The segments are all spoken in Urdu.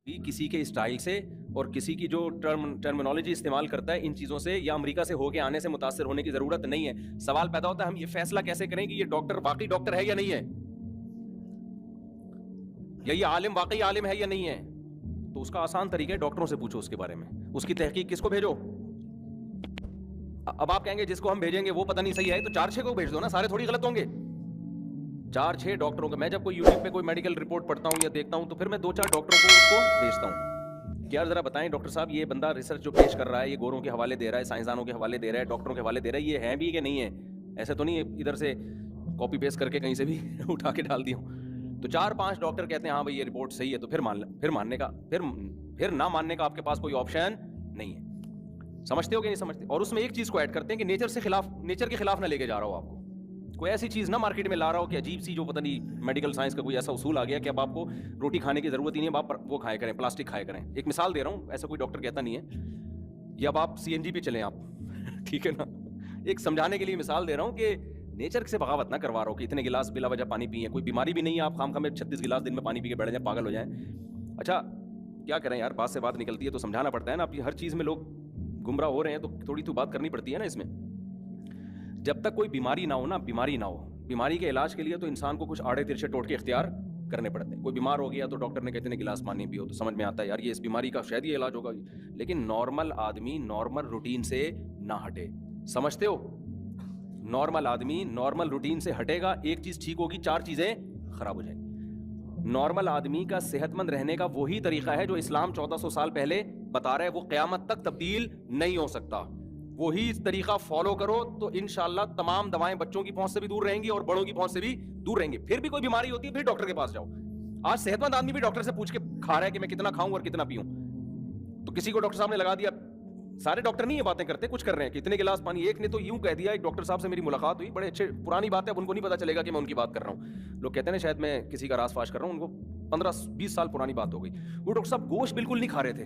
کسی کے اسٹائل سے اور کسی کی جو ٹرمنالوجی استعمال کرتا ہے ان چیزوں سے یا امریکہ سے ہو کے آنے سے متاثر ہونے کی ضرورت نہیں ہے. سوال پیدا ہوتا ہے ہم یہ فیصلہ کیسے کریں کہ یہ ڈاکٹر واقعی ڈاکٹر ہے یا نہیں ہے, یا یہ عالم واقعی عالم ہے یا نہیں ہے. تو اس کا آسان طریقہ ہے ڈاکٹروں سے پوچھو اس کے بارے میں, اس کی تحقیق کس کو بھیجو. اب آپ کہیں گے جس کو ہم بھیجیں گے وہ پتہ نہیں صحیح ہے, تو 4-6 کو بھیج دو نا, سارے تھوڑی غلط ہوں گے. 4-6 ڈاکٹروں کا, میں جب کوئی یوٹیوب پہ کوئی میڈیکل رپورٹ پڑھتا ہوں یا دیکھتا ہوں تو پھر میں 2-4 ڈاکٹروں کو اس کو بھیجتا ہوں کہ یار ذرا بتائیں ڈاکٹر صاحب یہ بندہ ریسرچ جو پیش کر رہا ہے یہ گوروں کے حوالے دے رہا ہے, سائنسدانوں کے حوالے دے رہا ہے, ڈاکٹروں کے حوالے دے رہا ہے, یہ ہے بھی کہ نہیں ہے, ایسے تو نہیں ہے ادھر سے کاپی پیسٹ کر کے کہیں سے بھی اٹھا کے ڈال دیا ہوں. تو 4-5 ڈاکٹر کہتے ہیں ہاں بھائی یہ رپورٹ صحیح ہے, تو پھر ماننے کا پھر نہ ماننے کا آپ کے پاس کوئی آپشن نہیں ہے. سمجھتے ہو کہ نہیں سمجھتے؟ اور اس میں ایک چیز کو ایڈ کرتے ہیں کہ نیچر کے خلاف نہ لے کے جا رہا ہو آپ کو, کوئی ایسی چیز نہ مارکیٹ میں لا رہا ہو کہ عجیب سی جو پتہ نہیں میڈیکل سائنس کا کوئی ایسا اصول آ گیا کہ اب آپ کو روٹی کھانے کی ضرورت ہی نہیں ہے, آپ وہ کھائے کریں, پلاسٹک کھائے کریں. ایک مثال دے رہا ہوں, ایسا کوئی ڈاکٹر کہتا نہیں ہے, یا اب آپ CNG پہ چلیں آپ, ٹھیک ہے نا, ایک سمجھانے کے لیے مثال دے رہا ہوں کہ نیچر سے بغاوت نہ کروا رہا ہو کہ اتنے گلاس بلا وجہ پانی پیئیں, کوئی بیماری بھی نہیں ہے, آپ خام خام میں 36 گلاس دن میں پانی پی کے بیٹھ جائیں, پاگل ہو جائیں. اچھا کیا کریں یار, بات سے بات نکلتی ہے تو سمجھانا پڑتا ہے نا. اب ہر چیز میں لوگ گمراہ ہو رہے ہیں تو تھوڑی تو بات کرنی پڑتی ہے نا اس میں. جب تک کوئی بیماری نہ ہو نا, بیماری نہ ہو, بیماری کے علاج کے لیے تو انسان کو کچھ آڑے ترچھے ٹوٹکے اختیار کرنے پڑتے ہیں. کوئی بیمار ہو گیا تو ڈاکٹر نے کہتے ہیں گلاس پانی پیو, تو سمجھ میں آتا ہے یار یہ اس بیماری کا شاید یہ علاج ہوگا, لیکن نارمل آدمی نارمل روٹین سے نہ ہٹے. سمجھتے ہو؟ نارمل آدمی نارمل روٹین سے ہٹے گا, ایک چیز ٹھیک ہوگی, 4 چیزیں خراب ہو جائیں گی. نارمل آدمی کا صحت مند رہنے کا وہی طریقہ ہے جو اسلام 1400 سال پہلے بتا رہا ہے, وہ قیامت تک تبدیل نہیں ہو سکتا. وہی طریقہ فالو کرو تو انشاءاللہ تمام دوائیں بچوں کی پہنچ سے بھی دور رہیں گی اور بڑوں کی پہنچ سے بھی دور رہیں گی. پھر بھی کوئی بیماری ہوتی ہے پھر ڈاکٹر کے پاس جاؤ. آج صحت مند آدمی بھی ڈاکٹر سے پوچھ کے کھا رہا ہے کہ میں کتنا کھاؤں اور کتنا پیوں. تو کسی کو ڈاکٹر صاحب نے لگا دیا, سارے ڈاکٹر نہیں یہ باتیں کرتے, کچھ کر رہے ہیں کہ اتنے گلاس پانی. ایک نے تو یوں کہہ دیا, ایک ڈاکٹر صاحب سے میری ملاقات ہوئی, بڑے اچھے, پرانی بات ہے, اب ان کو نہیں پتا چلے گا کہ میں ان کی بات کر رہا ہوں. لوگ کہتے ہیں شاید میں کسی کا راز فاش کر رہا ہوں, ان کو 15-20 سال پرانی بات ہو گئی. وہ ڈاکٹر صاحب گوشت بالکل نہیں کھا رہے تھے,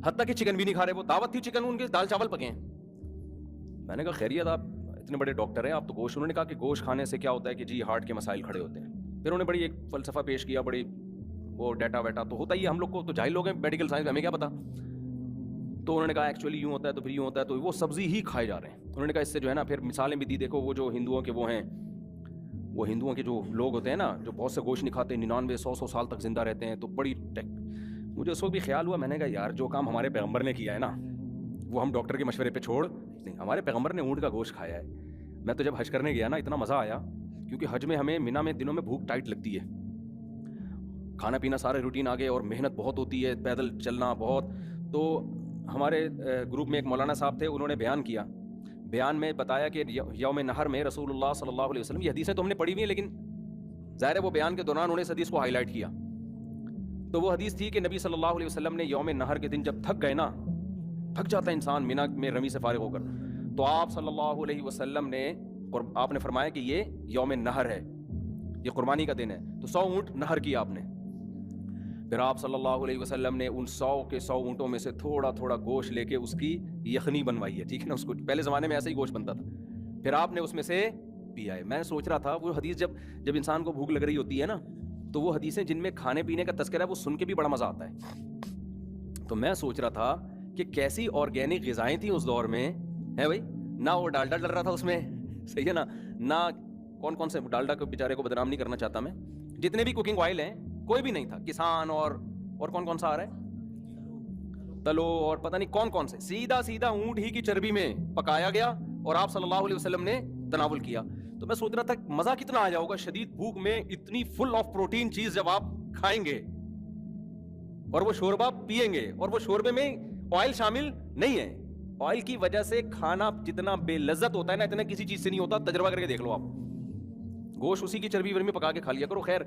حتیٰ کہ چکن بھی نہیں کھا رہے. وہ دعوت تھی چکن, ان کے دال چاول پکے ہیں. میں نے کہا خیریت, آپ اتنے بڑے ڈاکٹر ہیں, آپ تو گوشت. انہوں نے کہا کہ گوشت کھانے سے کیا ہوتا ہے کہ جی ہارٹ کے مسائل کھڑے ہوتے ہیں. پھر انہوں نے بڑی ایک فلسفہ پیش کیا, بڑی وہ ڈیٹا ویٹا تو ہوتا ہی ہے, ہم لوگ کو تو جاہل لوگ ہیں میڈیکل سائنس میں, ہمیں کیا پتا. تو انہوں نے کہا ایکچولی یوں ہوتا ہے, تو پھر یوں ہوتا ہے, تو وہ سبزی ہی کھائے جا رہے ہیں. انہوں نے کہا اس سے جو ہے نا, پھر مثالیں بھی دی, دیکھو وہ جو ہندوؤں کے وہ ہیں, وہ ہندوؤں کے جو لوگ ہوتے ہیں نا جو بہت سے گوشت نہیں کھاتے, 99-100 سال تک زندہ رہتے ہیں, تو بڑی مجھے اس وقت بھی خیال ہوا, میں نے کہا یار جو کام ہمارے پیغمبر نے کیا ہے نا وہ ہم ڈاکٹر کے مشورے پہ چھوڑ نہیں. ہمارے پیغمبر نے اونٹ کا گوشت کھایا ہے. میں تو جب حج کرنے گیا نا اتنا مزہ آیا, کیونکہ حج میں ہمیں مینا میں دنوں میں بھوک ٹائٹ لگتی ہے, کھانا پینا سارے روٹین آ گئے اور محنت بہت ہوتی ہے, پیدل چلنا بہت. تو ہمارے گروپ میں ایک مولانا صاحب تھے, انہوں نے بیان کیا, بیان میں بتایا کہ یوم نہر میں رسول اللہ صلی اللہ علیہ وسلم, یہ حدیثیں تو ہم نے پڑھی ہوئی ہیں لیکن ظاہر ہے وہ بیان کے دوران انہوں نے اس حدیث کو ہائی لائٹ کیا. تو وہ حدیث تھی کہ نبی صلی اللہ علیہ وسلم نے یوم نہر کے دن جب تھک گئے نا, تھک جاتا ہے انسان مینا میں رمی سے فارغ ہو کر, تو آپ صلی اللہ علیہ وسلم نے آپ نے فرمایا کہ یہ یوم نہر ہے, یہ قربانی کا دن ہے, تو 100 اونٹ نہر کیا آپ نے. پھر آپ صلی اللہ علیہ وسلم نے ان 100 کے 100 اونٹوں میں سے تھوڑا تھوڑا گوشت لے کے اس کی یخنی بنوائی ہے, ٹھیک ہے نا, اس کو پہلے زمانے میں ایسا ہی گوشت بنتا تھا, پھر آپ نے اس میں سے پیا ہے. میں سوچ رہا تھا وہ حدیث جب انسان کو بھوک لگ رہی ہوتی ہے نا, تو وہ حدیثیں جن میں کھانے پینے کا تذکرہ ہے وہ سن کے بھی بڑا مزہ آتا ہے. تو میں سوچ رہا تھا کہ کیسی آرگینک غذائیں تھیں اس دور میں, ہے بھائی, نہ وہ ڈالڈا ڈل رہا تھا اس میں, صحیح ہے نا, نہ کون سے ڈالڈا کو بیچارے کو بدنام نہیں کرنا چاہتا میں, جتنے بھی کوکنگ آئل ہیں کوئی بھی نہیں تھا, کسان اور کون سا آ رہا ہے, تلو اور پتہ نہیں کون سے, سیدھا اونٹ ہی کی چربی میں پکایا گیا اور آپ صلی اللہ علیہ وسلم نے تناول کیا. تو میں سوچ رہا تھا مزہ کتنا آ جائے گا شدید بھوک میں اتنی فل آف پروٹین چیز جب آپ کھائیں گے اور وہ شوربہ پیئیں گے, اور وہ شوربے میں آئل شامل نہیں ہے. آئل کی وجہ سے کھانا جتنا بے لذت ہوتا ہے نا, اتنا کسی چیز سے نہیں ہوتا, تجربہ کر کے دیکھ لو آپ. گوشت اسی کی چربی ورمی پکا کے کھا لیا کرو. خیر,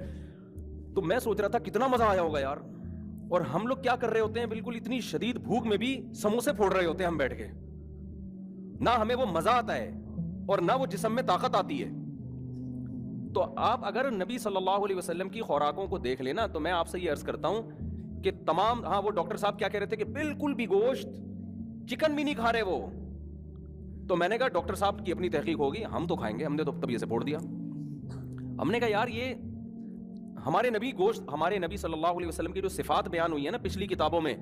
تو میں سوچ رہا تھا کتنا مزہ آیا ہوگا یار, اور ہم لوگ کیا کر رہے ہوتے ہیں, بالکل اتنی شدید بھوک میں بھی سموسے پھوڑ رہے ہوتے ہیں ہم بیٹھ کے, نہ ہمیں وہ مزہ آتا ہے اور نہ وہ جسم میں طاقت آتی ہے. تو آپ اگر نبی صلی اللہ علیہ وسلم کی خوراکوں کو دیکھ لینا, تو میں آپ سے یہ عرض کرتا ہوں کہ تمام, ہاں وہ ڈاکٹر صاحب کیا کہہ رہے تھے کہ بالکل بھی گوشت چکن بھی نہیں کھا رہے وہ, تو میں نے کہا ڈاکٹر صاحب کی اپنی تحقیق ہوگی, ہم تو کھائیں گے, ہم نے تو طبیعت سے پھوڑ دیا. ہم نے کہا یار یہ ہمارے نبی گوشت، ہمارے نبی صلی اللہ علیہ وسلم کی جو صفات بیان ہوئی ہے نا پچھلی کتابوں میں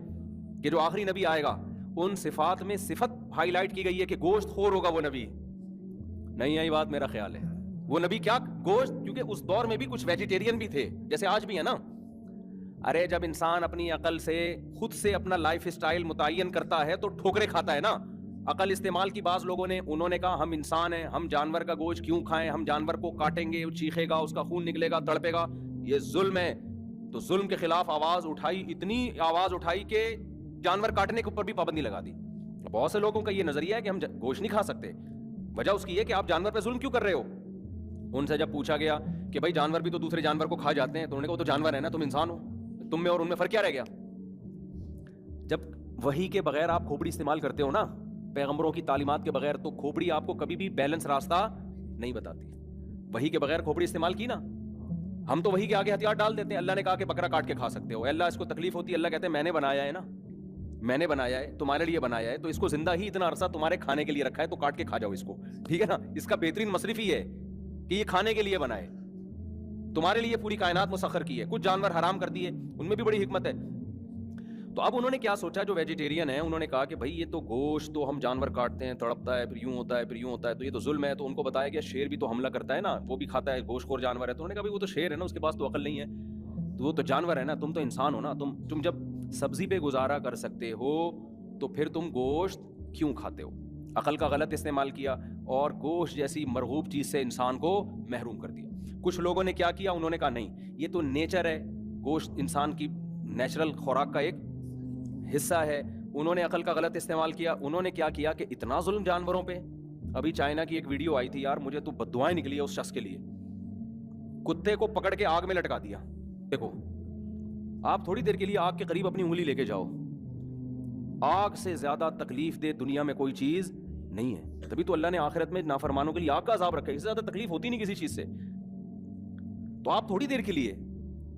کہ جو آخری نبی آئے گا، ان صفات میں صفت ہائی لائٹ کی گئی ہے کہ گوشت خور ہوگا وہ نبی. نہیں آئی بات؟ میرا خیال ہے وہ نبی کیا گوشت، کیونکہ اس دور میں بھی کچھ ویجیٹیرین بھی تھے جیسے آج بھی ہے نا. ارے جب انسان اپنی عقل سے خود سے اپنا لائف سٹائل متعین کرتا ہے تو ٹھوکرے کھاتا ہے نا. عقل استعمال کی بعض لوگوں نے، انہوں نے کہا ہم انسان ہیں، ہم جانور کا گوشت کیوں کھائیں، ہم جانور کو کاٹیں گے، وہ چیخے گا، اس کا خون نکلے گا، تڑپے گا، یہ ظلم ہے. تو ظلم کے خلاف آواز اٹھائی، اتنی آواز اٹھائی کہ جانور کاٹنے کے اوپر بھی پابندی لگا دی. بہت سے لوگوں کا یہ نظریہ ہے کہ ہم گوشت نہیں کھا سکتے. وجہ اس کی ہے کہ آپ جانور پہ ظلم کیوں کر رہے ہو. ان سے جب پوچھا گیا کہ بھائی جانور بھی تو دوسرے جانور کو کھا جاتے ہیں، تو انہوں نے کہا وہ تو جانور ہے نا، تم انسان ہو، تم میں اور ان میں فرق کیا رہ گیا. جب وحی کے بغیر آپ کھوپڑی استعمال کرتے ہو نا، پیغمبروں کی تعلیمات کے بغیر، تو کھوپڑی آپ کو کبھی بھی بیلنس راستہ نہیں بتاتی. وحی کے بغیر کھوپڑی استعمال کی نا، ہم تو وحی کے آگے ہتھیار ڈال دیتے ہیں. اللہ نے کہا کہ بکرا کاٹ کے کھا سکتے ہو، اللہ اس کو تکلیف ہوتی ہے، اللہ کہتے ہیں میں نے بنایا ہے نا، میں نے بنایا ہے، تمہارے لیے بنایا ہے، تو اس کو زندہ ہی اتنا عرصہ تمہارے کھانے کے لیے رکھا ہے، تو کاٹ کے کھا جاؤ اس کو، ٹھیک ہے نا. اس کا بہترین مصرف ہی ہے کہ یہ کھانے کے لیے بنا ہے، تمہارے لیے پوری کائنات مسخر کی ہے. کچھ جانور حرام کر دیے، ان میں بھی بڑی حکمت ہے. تو اب انہوں نے کیا سوچا، جو ویجیٹیرین ہیں انہوں نے کہا کہ بھائی یہ تو گوشت تو ہم جانور کاٹتے ہیں، تڑپتا ہے، پھر یوں ہوتا ہے، پھر یوں ہوتا ہے، تو یہ تو ظلم ہے. تو ان کو بتایا گیا شیر بھی تو حملہ کرتا ہے نا، وہ بھی کھاتا ہے، گوشت خور جانور ہے. تو انہوں نے کہا بھائی وہ تو شیر ہے نا، اس کے پاس تو عقل نہیں ہے، تو وہ تو جانور ہے نا، تم تو انسان ہو نا. تم جب سبزی پہ گزارا کر سکتے ہو تو پھر تم گوشت کیوں کھاتے ہو. عقل کا غلط استعمال کیا اور گوشت جیسی مرغوب چیز سے انسان کو محروم کر دیا. کچھ لوگوں نے کیا کیا، انہوں نے کہا نہیں یہ تو نیچر ہے، گوشت انسان کی نیچرل خوراک کا ایک حصہ ہے. انہوں نے عقل کا غلط استعمال کیا. انہوں نے کیا کیا کہ اتنا ظلم جانوروں پہ. ابھی چائنا کی ایک ویڈیو آئی تھی یار، مجھے تو بددعائیں نکلی ہے اس شخص کے لیے. کتے کو پکڑ کے آگ میں لٹکا دیا. دیکھو آپ تھوڑی دیر کے لیے آگ کے قریب اپنی انگلی لے کے جاؤ، آگ سے زیادہ تکلیف دے دنیا میں کوئی چیز نہیں ہے. تبھی تو اللہ نے آخرت میں نافرمانوں کے لیے آگ کا عذاب رکھا ہے، اس سے زیادہ تکلیف ہوتی نہیں کسی چیز سے. تو آپ تھوڑی دیر کے لیے،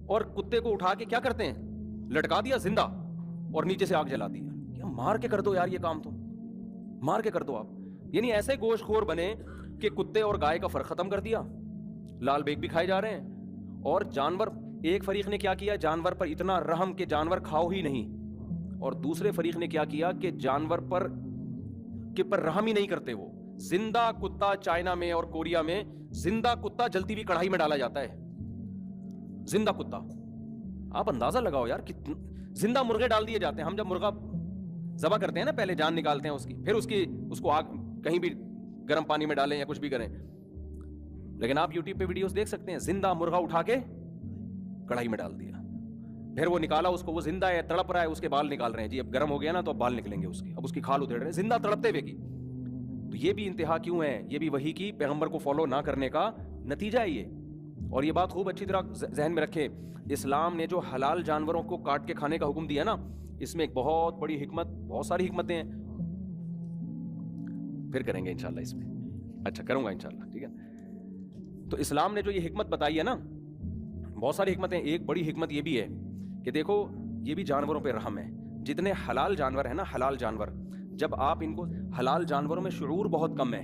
اور کتے کو اٹھا کے کیا کرتے ہیں، لٹکا دیا زندہ اور نیچے سے آگ جلا دی. کیا مار کے کر دو یار، یہ کام تو مار کے کر دو آپ. یعنی ایسے گوشت خور بنے کہ کتے اور گائے کا فرق ختم کر دیا، لال بیگ بھی کھائے جا رہے ہیں. اور جانور، ایک فریق نے کیا کیا، جانور پر اتنا رحم کہ جانور کھاؤ ہی نہیں، اور دوسرے فریق نے کیا کیا کہ جانور پر رحم ہی نہیں کرتے. وہ زندہ کتا چائنا میں اور کوریا میں زندہ کتا جلتی ہوئی کڑھائی میں ڈالا جاتا ہے. زندہ کتا، آپ اندازہ لگاؤ یار، زندہ مرغے ڈال دیے جاتے ہیں. ہم جب مرغا ذبح کرتے ہیں نا، پہلے جان نکالتے ہیں اس کی، پھر اس کو آگ کہیں بھی گرم پانی میں ڈالیں یا کچھ بھی کریں. لیکن آپ یوٹیوب پہ ویڈیوز دیکھ سکتے ہیں، زندہ مرغا اٹھا کے کڑھائی میں ڈال دیا، پھر وہ نکالا اس کو، وہ زندہ ہے، تڑپ رہا ہے، اس کے بال نکال رہے ہیں. جی اب گرم ہو گیا نا تو اب بال نکلیں گے اس کے، اب اس کی کھال ادھیڑ رہے ہیں زندہ تڑپتے ہوئے کی. تو یہ بھی انتہا کیوں ہے؟ یہ بھی وحی کی، پیغمبر کو فالو نہ کرنے کا نتیجہ ہے یہ. اور یہ بات خوب اچھی طرح ذہن میں رکھیں، اسلام نے جو حلال جانوروں کو کاٹ کے کھانے کا حکم دیا نا، اس میں ایک بہت بڑی حکمت، بہت ساری حکمتیں ہیں، پھر کریں گے انشاءاللہ اس میں. اچھا کروں گا انشاءاللہ، ٹھیک ہے. تو اسلام نے جو یہ حکمت بتائی ہے نا، بہت ساری حکمتیں. ایک بڑی حکمت یہ بھی ہے کہ دیکھو یہ بھی جانوروں پہ رحم ہے. جتنے حلال جانور ہیں نا، حلال جانور، جب آپ ان کو، حلال جانوروں میں شعور بہت کم ہے.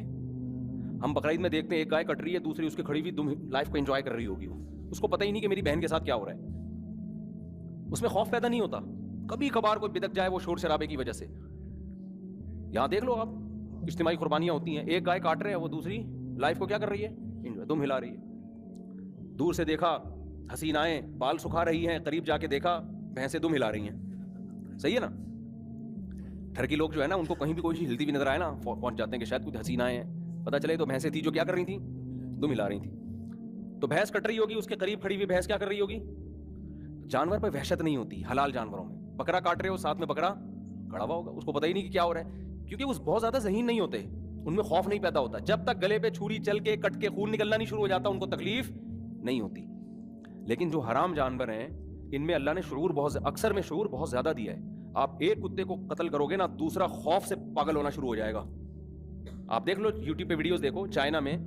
ہم بقرعید میں دیکھتے ہیں ایک گائے کٹ رہی ہے، دوسری اس کی کھڑی ہوئی دم لائف کو انجوائے کر رہی ہوگی، اس کو پتہ ہی نہیں کہ میری بہن کے ساتھ کیا ہو رہا ہے. اس میں خوف پیدا نہیں ہوتا. کبھی کبھار کوئی بدک جائے وہ شور شرابے کی وجہ سے. یہاں دیکھ لو آپ، اجتماعی قربانیاں ہوتی ہیں، ایک گائے کاٹ رہے ہیں، وہ دوسری لائف کو کیا کر رہی ہے، انجوائے، دم ہلا رہی ہے. دور سے دیکھا حسینائیں بال سکھا رہی ہیں، قریب جا کے دیکھا بھینسیں دم ہلا رہی ہیں. صحیح ہے نا. ٹھرکی لوگ جو ہے نا، ان کو کہیں بھی کوئی چیز ہلتی ہوئی نظر آئے نا، پہنچ جاتے ہیں کہ شاید کچھ حسینائیں ہیں. پتہ چلے تو بھینسیں تھی جو کیا کر رہی تھیں، دم ہلا رہی تھیں. تو بھینس کٹ رہی ہوگی، اس کے قریب کھڑی ہوئی بھینس کیا کر رہی ہوگی. جانور پہ وحشت نہیں ہوتی حلال جانوروں میں. بکرا کاٹ رہے ہو، ساتھ میں بکرا کھڑا ہوا ہوگا، اس کو پتہ ہی نہیں کہ کیا ہو رہا ہے، کیونکہ وہ بہت زیادہ ذہین نہیں ہوتے، ان میں خوف نہیں پیدا ہوتا. جب تک گلے پہ چھری چل کے کٹ کے خون نکلنا نہیں شروع ہو جاتا، ان کو تکلیف نہیں ہوتی. لیکن جو حرام جانور ہیں، ان میں اللہ نے شعور بہت، اکثر میں شعور بہت زیادہ دیا ہے. آپ ایک کتے کو قتل کرو گے نا، دوسرا خوف سے پاگل ہونا شروع ہو جائے گا. آپ دیکھ لو یوٹیوب پہ ویڈیوز دیکھو، چائنا میں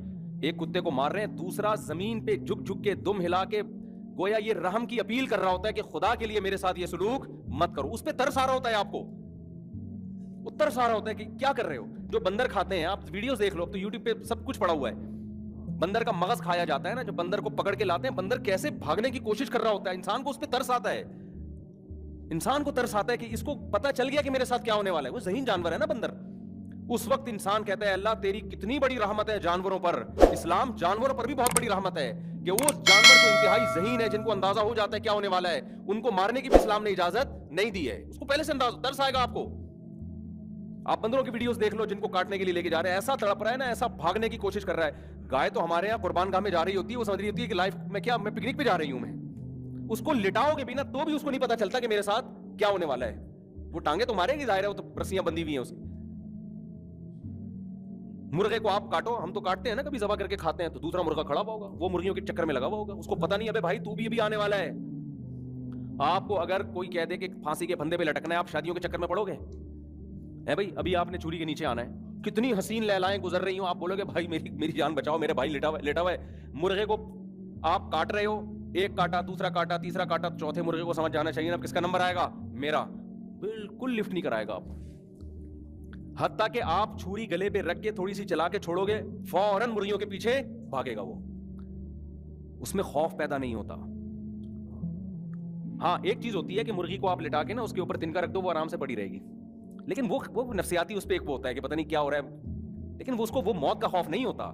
ایک کتے کو مار رہے ہیں، دوسرا زمین پہ جھک جھک کے دم ہلا کے گویا یہ رحم کی اپیل کر رہا ہوتا ہے کہ خدا کے لیے میرے ساتھ یہ سلوک مت کرو. اس پہ ترس آ رہا ہوتا ہے آپ کو، وہ ترس آ رہا ہوتا ہے کہ کیا کر رہے ہو. جو بندر کھاتے ہیں، آپ ویڈیوز دیکھ لو، اب تو یوٹیوب پہ سب کچھ پڑا ہوا ہے. بندر کا مغز کھایا جاتا ہے نا, جو بندر کو پکڑ کے لاتے ہیں, بندر کیسے بھاگنے کی کوشش کر رہا ہوتا ہے, انسان کو اس پہ ترس آتا ہے, انسان کو ترس آتا ہے کہ اس کو پتا چل گیا کہ میرے ساتھ کیا ہونے والا ہے. وہ ذہین جانور ہے نا بندر. اس وقت انسان کہتا ہے اللہ تیری کتنی بڑی رحمت ہے جانوروں پر. اسلام جانوروں پر بھی بہت بڑی رحمت ہے کہ وہ جانور جو انتہائی ذہین ہے, جن کو اندازہ ہو جاتا ہے کیا ہونے والا ہے, ان کو مارنے کی بھی اسلام نے اجازت نہیں دی ہے. اس کو پہلے سے اندازہ ترس آئے گا آپ کو. آپ بندروں کی ویڈیوز دیکھ لو جن کو کاٹنے کے لیے لے کے جا رہے ہیں, ایسا تڑپ رہا ہے نا, ایسا بھاگنے کی کوشش کر رہا ہے. گائے تو ہمارے یہاں قربان گاہ میں جا رہی ہوتی ہے, وہ سمجھ رہی ہوتی ہے کہ لائف میں کیا, میں پکنک پہ جا رہی ہوں. میں اس کو لٹاؤ گے بھی نا تو بھی اس کو نہیں پتا چلتا کہ میرے ساتھ کیا ہونے والا ہے. وہ ٹانگیں تو مارے گی, ظاہر ہے وہ تو رسیاں بندھی ہوئی ہیں اس کی. مرغے کو آپ کاٹو, ہم تو کاٹتے ہیں نا کبھی ذبح کر کے کھاتے ہیں, تو دوسرا مرغا کھڑا ہوا ہوگا, وہ مرغیوں کے چکر میں لگا ہوا ہوگا. اس کو پتا نہیں ابے بھائی تو بھی ابھی آنے والا ہے. آپ کو اگر کوئی کہہ دے کہ پھانسی کے پھندے پہ لٹکنا ہے, آپ شادیوں کے چکر میں پڑو گے؟ ہے بھائی, ابھی آپ نے چوری کے نیچے آنا ہے, کتنی حسین لیلائیں گزر رہی ہوں, آپ بولو گے بھائی میری جان بچاؤ, میرے بھائی لیٹا ہوا ہے. مرغے کو آپ کاٹ رہے ہو, ایک کاٹا, دوسرا کاٹا, تیسرا کاٹا, چوتھے مرغے کو سمجھ جانا چاہیے نا کس کا نمبر آئے گا, میرا. بالکل لفٹ نہیں کرائے گا آپ. حتیٰ کہ آپ چھری گلے پہ رکھ کے تھوڑی سی چلا کے چھوڑو گے, فوراً مرغیوں کے پیچھے بھاگے گا وہ. اس میں خوف پیدا نہیں ہوتا. ہاں ایک چیز ہوتی ہے کہ مرغی کو آپ لٹا کے نا اس کے اوپر تنکا رکھ دو, وہ آرام سے پڑی رہے گی, لیکن وہ نفسیاتی اس پہ ایک وہ ہوتا ہے کہ پتہ نہیں کیا ہو رہا ہے, لیکن اس کو وہ موت کا خوف نہیں ہوتا.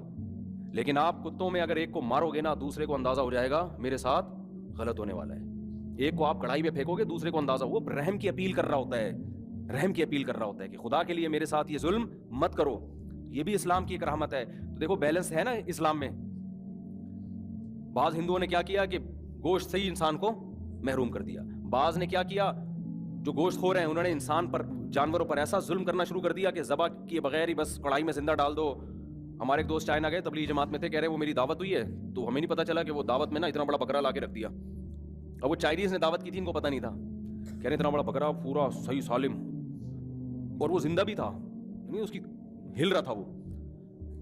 لیکن آپ کتوں میں اگر ایک کو مارو گے نا, دوسرے کو اندازہ ہو جائے گا میرے ساتھ غلط ہونے والا ہے. ایک کو آپ کڑھائی میں پھینکو گے, دوسرے کو اندازہ, وہ رحم کی اپیل کر رہا ہوتا ہے, رحم کی اپیل کر رہا ہوتا ہے کہ خدا کے لیے میرے ساتھ یہ ظلم مت کرو. یہ بھی اسلام کی ایک رحمت ہے. تو دیکھو بیلنس ہے نا اسلام میں. بعض ہندوؤں نے کیا کیا کہ گوشت سے ہی انسان کو محروم کر دیا. بعض نے کیا کیا, جو گوشت خور ہیں انہوں نے انسان پر, جانوروں پر ایسا ظلم کرنا شروع کر دیا کہ ذبح کیے بغیر ہی بس کڑھائی میں زندہ ڈال دو. ہمارے ایک دوست چائنا گئے, تبلیغی جماعت میں تھے, کہہ رہے وہ میری دعوت ہوئی ہے, تو ہمیں نہیں پتا چلا کہ وہ دعوت میں نا اتنا بڑا بکرا لا کے رکھ دیا. اب وہ چائنیز نے دعوت کی تھی, ان کو پتا نہیں تھا. کہہ رہے اتنا بڑا بکرا پورا صحیح سالم, اور وہ زندہ بھی تھا, نہیں اس کی ہل رہا تھا وہ.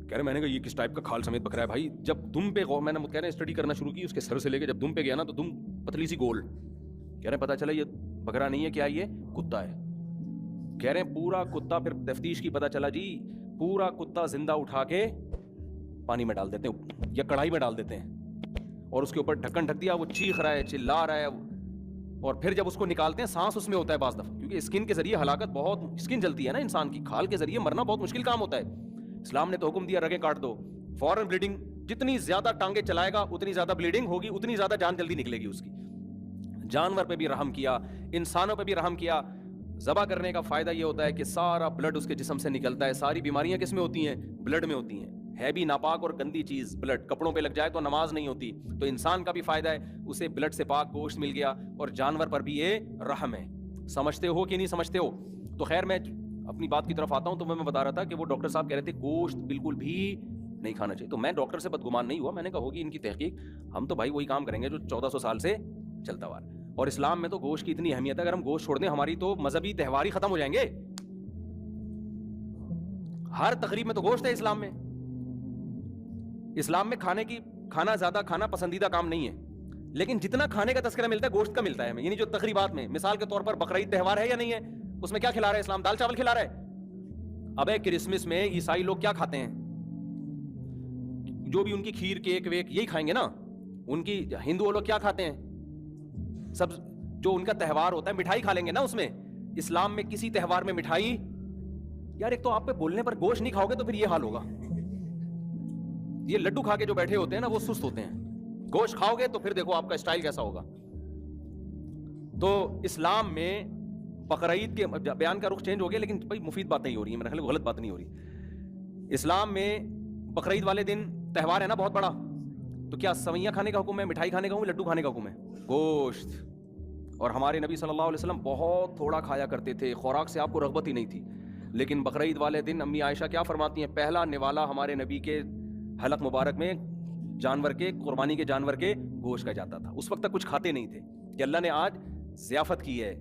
کہہ رہے میں نے کہا یہ کس ٹائپ کا کھال سمیت بکرا ہے بھائی. جب دم پہ میں نے کہہ رہے اسٹڈی کرنا شروع کی اس کے سر سے لے کے, جب دم پہ گیا نا تو دم پتلی سی گول. کہہ رہے پتا چلا یہ بکرا نہیں ہے, کیا یہ کتا ہے. کہہ رہے ہیں پورا کتا, پھر تفتیش کی پتا چلا جی پورا کتا زندہ اٹھا کے پانی میں ڈال دیتے ہیں یا کڑھائی میں ڈال دیتے ہیں, اور اس کے اوپر ڈھکن ڈھک دیا, وہ چیخ رہا ہے, چلا رہا ہے, اور پھر جب اس کو نکالتے ہیں سانس اس میں ہوتا ہے بعض دفعہ, کیونکہ اسکن کے ذریعے ہلاکت, بہت اسکن جلتی ہے نا انسان کی, کھال کے ذریعے مرنا بہت مشکل کام ہوتا ہے. اسلام نے تو حکم دیا رگیں کاٹ دو, فوراً بلیڈنگ, جتنی زیادہ ٹانگیں چلائے گا اتنی زیادہ بلیڈنگ ہوگی, اتنی زیادہ جان جلدی نکلے گی اس کی. جانور پہ بھی رحم کیا, انسانوں پہ بھی رحم کیا. ذبح کرنے کا فائدہ یہ ہوتا ہے کہ سارا بلڈ اس کے جسم سے نکلتا ہے. ساری بیماریاں کس میں ہوتی ہیں؟ بلڈ میں ہوتی ہیں. ہے بھی ناپاک اور گندی چیز بلڈ, کپڑوں پہ لگ جائے تو نماز نہیں ہوتی. تو انسان کا بھی فائدہ ہے, اسے بلڈ سے پاک گوشت مل گیا, اور جانور پر بھی یہ رحم ہے. سمجھتے ہو کہ نہیں سمجھتے ہو؟ تو خیر میں اپنی بات کی طرف آتا ہوں. تو میں بتا رہا تھا کہ وہ ڈاکٹر صاحب کہہ رہے تھے گوشت بالکل بھی نہیں کھانا چاہیے. تو میں ڈاکٹر سے بدگمان نہیں ہوا, میں نے کہا ہوگی ان کی تحقیق, ہم تو بھائی وہی کام کریں گے جو 1400 سال سے چلتا ہوا ہے. اور اسلام میں تو گوشت کی اتنی اہمیت ہے, اگر ہم گوشت چھوڑ دیں ہماری تو مذہبی تہوار ہی ختم ہو جائیں گے. ہر تقریب میں تو گوشت ہے اسلام میں. اسلام میں کھانا زیادہ کھانا پسندیدہ کام نہیں ہے, لیکن جتنا کھانے کا تذکرہ ملتا ہے گوشت کا ملتا ہے ہمیں. یعنی جو تقریبات میں, مثال کے طور پر بقرعید تہوار ہے یا نہیں ہے, اس میں کیا کھلا رہا ہے اسلام؟ دال چاول کھلا رہا ہے. ابے کرسمس میں عیسائی لوگ کیا کھاتے ہیں؟ جو بھی ان کی کھیر کیک ویک یہی کھائیں گے نا. ان کی ہندو لوگ کیا کھاتے ہیں؟ سب جو ان کا تہوار ہوتا ہے مٹھائی کھا لیں گے نا اس میں. اسلام میں کسی تہوار میں مٹھائی, یار ایک تو آپ پہ بولنے پر گوشت نہیں کھاؤ گے تو پھر یہ حال ہوگا. یہ لڈو کھا کے جو بیٹھے ہوتے ہیں نا وہ سست ہوتے ہیں, گوشت کھاؤ گے تو پھر دیکھو آپ کا اسٹائل کیسا ہوگا. تو اسلام میں بقرعید کے بیان کا رخ چینج ہو گیا, لیکن بھائی مفید بات نہیں ہو رہی ہے, میرے خیال غلط بات نہیں ہو رہی. اسلام میں بقرعید والے دن تہوار ہے نا بہت بڑا, تو کیا سوئیاں کھانے کا حکم ہے, مٹھائی کھانے کا حکم ہے, لڈو کھانے کا حکم ہے؟ گوشت. اور ہمارے نبی صلی اللہ علیہ وسلم بہت تھوڑا کھایا کرتے تھے, خوراک سے آپ کو رغبت ہی نہیں تھی. لیکن بقرعید والے دن امی عائشہ کیا فرماتی ہیں, پہلا نوالا ہمارے نبی کے حلق مبارک میں جانور کے, قربانی کے جانور کے گوشت کا جاتا تھا. اس وقت تک کچھ کھاتے نہیں تھے کہ اللہ نے آج ضیافت کی ہے,